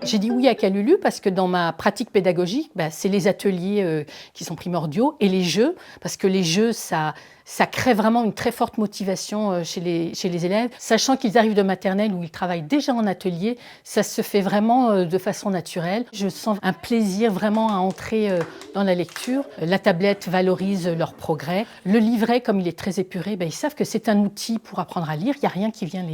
J'ai dit oui à Calulu parce que dans ma pratique pédagogique, c'est les ateliers qui sont primordiaux et les jeux, parce que les jeux, ça crée vraiment une très forte motivation chez les élèves. Sachant qu'ils arrivent de maternelle où ils travaillent déjà en atelier, ça se fait vraiment de façon naturelle. Je sens un plaisir vraiment à entrer dans la lecture. La tablette valorise leur progrès. Le livret, comme il est très épuré, ils savent que c'est un outil pour apprendre à lire. Il n'y a rien qui vient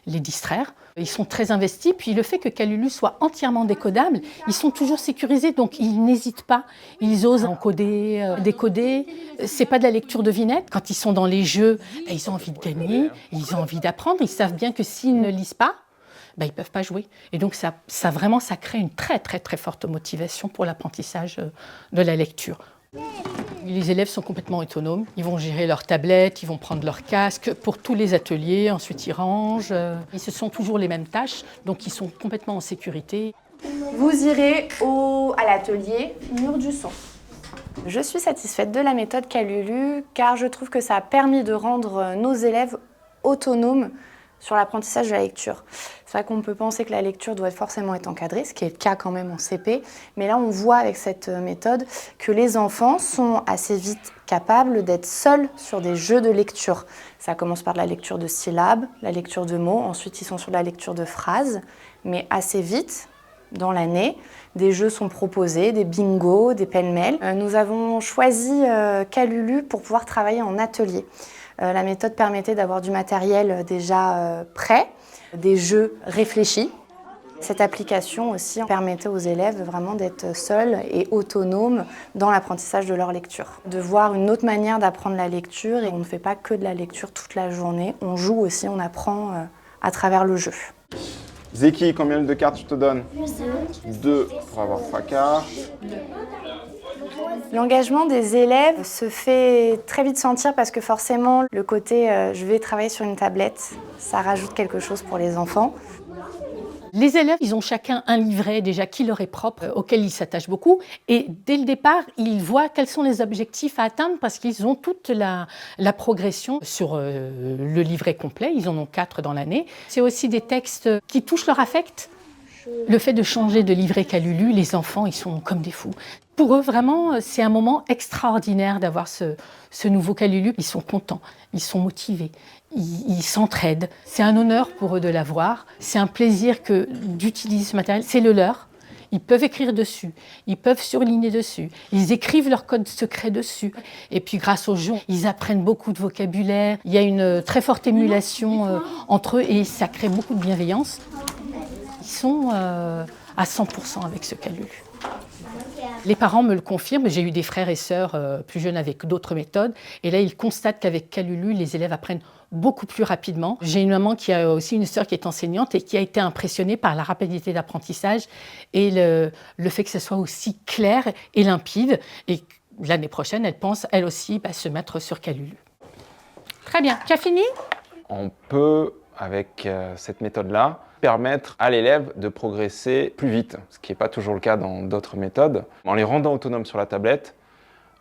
les distraire. Ils sont très investis. Puis le fait que Calulu soit entièrement décodable, ils sont toujours sécurisés, donc ils n'hésitent pas. Ils osent encoder, décoder. C'est pas de la lecture devinette. Quand ils sont dans les jeux, ils ont envie de gagner, ils ont envie d'apprendre. Ils savent bien que s'ils ne lisent pas, ils ne peuvent pas jouer. Et donc ça crée une très très très forte motivation pour l'apprentissage de la lecture. Les élèves sont complètement autonomes. Ils vont gérer leur tablette, ils vont prendre leur casque pour tous les ateliers. Ensuite, ils rangent. Ce sont toujours les mêmes tâches, donc ils sont complètement en sécurité. Vous irez à l'atelier Mur du son. Je suis satisfaite de la méthode Calulu car je trouve que ça a permis de rendre nos élèves autonomes sur l'apprentissage de la lecture. C'est vrai qu'on peut penser que la lecture doit forcément être encadrée, ce qui est le cas quand même en CP, mais là on voit avec cette méthode que les enfants sont assez vite capables d'être seuls sur des jeux de lecture. Ça commence par de la lecture de syllabes, la lecture de mots, ensuite ils sont sur la lecture de phrases, mais assez vite, dans l'année, des jeux sont proposés, des bingos, des pêle-mêle. Nous avons choisi Calulu pour pouvoir travailler en atelier. La méthode permettait d'avoir du matériel déjà prêt, des jeux réfléchis. Cette application aussi permettait aux élèves vraiment d'être seuls et autonomes dans l'apprentissage de leur lecture. De voir une autre manière d'apprendre la lecture, et on ne fait pas que de la lecture toute la journée, on joue aussi, on apprend à travers le jeu. Zeki, combien de cartes je te donne? 2 pour avoir 3 cartes. L'engagement des élèves se fait très vite sentir parce que forcément, le côté je vais travailler sur une tablette, ça rajoute quelque chose pour les enfants. Les élèves, ils ont chacun un livret déjà qui leur est propre, auquel ils s'attachent beaucoup. Et dès le départ, ils voient quels sont les objectifs à atteindre parce qu'ils ont toute la progression sur le livret complet. Ils en ont 4 dans l'année. C'est aussi des textes qui touchent leur affect. Le fait de changer de livret Calulu, les enfants, ils sont comme des fous. Pour eux, vraiment, c'est un moment extraordinaire d'avoir ce nouveau Calulu. Ils sont contents, ils sont motivés, ils s'entraident. C'est un honneur pour eux de l'avoir. C'est un plaisir d'utiliser ce matériel. C'est le leur. Ils peuvent écrire dessus, ils peuvent surligner dessus, ils écrivent leur code secret dessus. Et puis grâce aux jeux, ils apprennent beaucoup de vocabulaire. Il y a une très forte émulation entre eux et ça crée beaucoup de bienveillance. Ils sont à 100% avec ce Calulu. Les parents me le confirment, j'ai eu des frères et sœurs plus jeunes avec d'autres méthodes, et là ils constatent qu'avec Calulu, les élèves apprennent beaucoup plus rapidement. J'ai une maman qui a aussi une sœur qui est enseignante et qui a été impressionnée par la rapidité d'apprentissage et le fait que ce soit aussi clair et limpide, et l'année prochaine, elle pense elle aussi se mettre sur Calulu. Très bien, tu as fini? On peut, avec cette méthode-là, permettre à l'élève de progresser plus vite, ce qui n'est pas toujours le cas dans d'autres méthodes. En les rendant autonomes sur la tablette,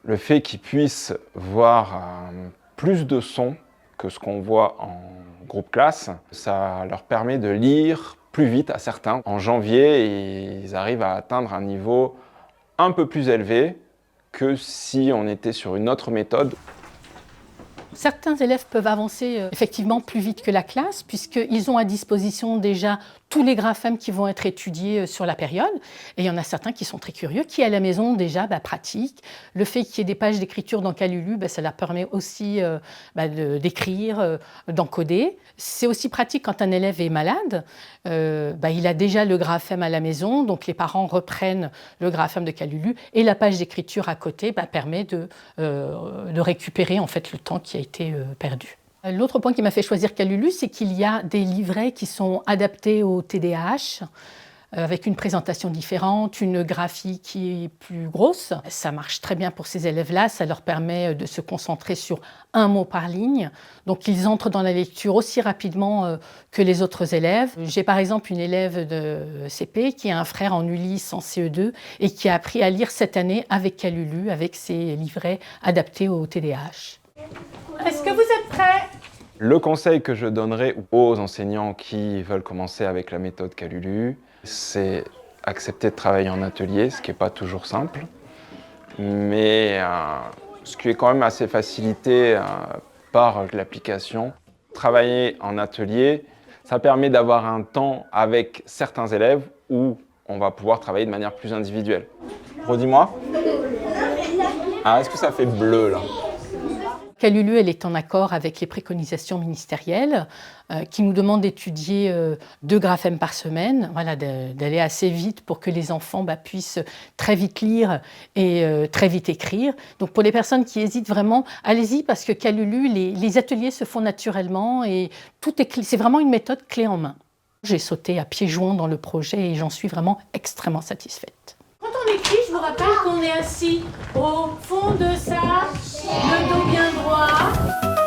le fait qu'ils puissent voir plus de sons que ce qu'on voit en groupe classe, ça leur permet de lire plus vite à certains. En janvier, ils arrivent à atteindre un niveau un peu plus élevé que si on était sur une autre méthode. Certains élèves peuvent avancer effectivement plus vite que la classe puisqu'ils ont à disposition déjà tous les graphèmes qui vont être étudiés sur la période. Et il y en a certains qui sont très curieux, qui à la maison déjà pratiquent. Le fait qu'il y ait des pages d'écriture dans Calulu, ça leur permet aussi d'écrire, d'encoder. C'est aussi pratique quand un élève est malade. Il a déjà le graphème à la maison, donc les parents reprennent le graphème de Calulu et la page d'écriture à côté permet de récupérer en fait le temps qui a été perdu. L'autre point qui m'a fait choisir Calulu, c'est qu'il y a des livrets qui sont adaptés au TDAH, avec une présentation différente, une graphie qui est plus grosse. Ça marche très bien pour ces élèves-là, ça leur permet de se concentrer sur un mot par ligne. Donc ils entrent dans la lecture aussi rapidement que les autres élèves. J'ai par exemple une élève de CP qui a un frère en Ulysse en CE2 et qui a appris à lire cette année avec Calulu, avec ses livrets adaptés au TDAH. Est-ce que vous êtes prêts? Le conseil que je donnerais aux enseignants qui veulent commencer avec la méthode Calulu, c'est accepter de travailler en atelier, ce qui n'est pas toujours simple. Mais ce qui est quand même assez facilité par l'application. Travailler en atelier, ça permet d'avoir un temps avec certains élèves où on va pouvoir travailler de manière plus individuelle. Redis-moi. Ah, est-ce que ça fait bleu là? Calulu, elle est en accord avec les préconisations ministérielles qui nous demandent d'étudier 2 graphèmes par semaine, voilà, d'aller assez vite pour que les enfants puissent très vite lire et très vite écrire. Donc pour les personnes qui hésitent vraiment, allez-y parce que Calulu, les ateliers se font naturellement et c'est vraiment une méthode clé en main. J'ai sauté à pieds joints dans le projet et j'en suis vraiment extrêmement satisfaite. Quand on écrit, je vous rappelle qu'on est assis au fond de ça, le dos bien droit.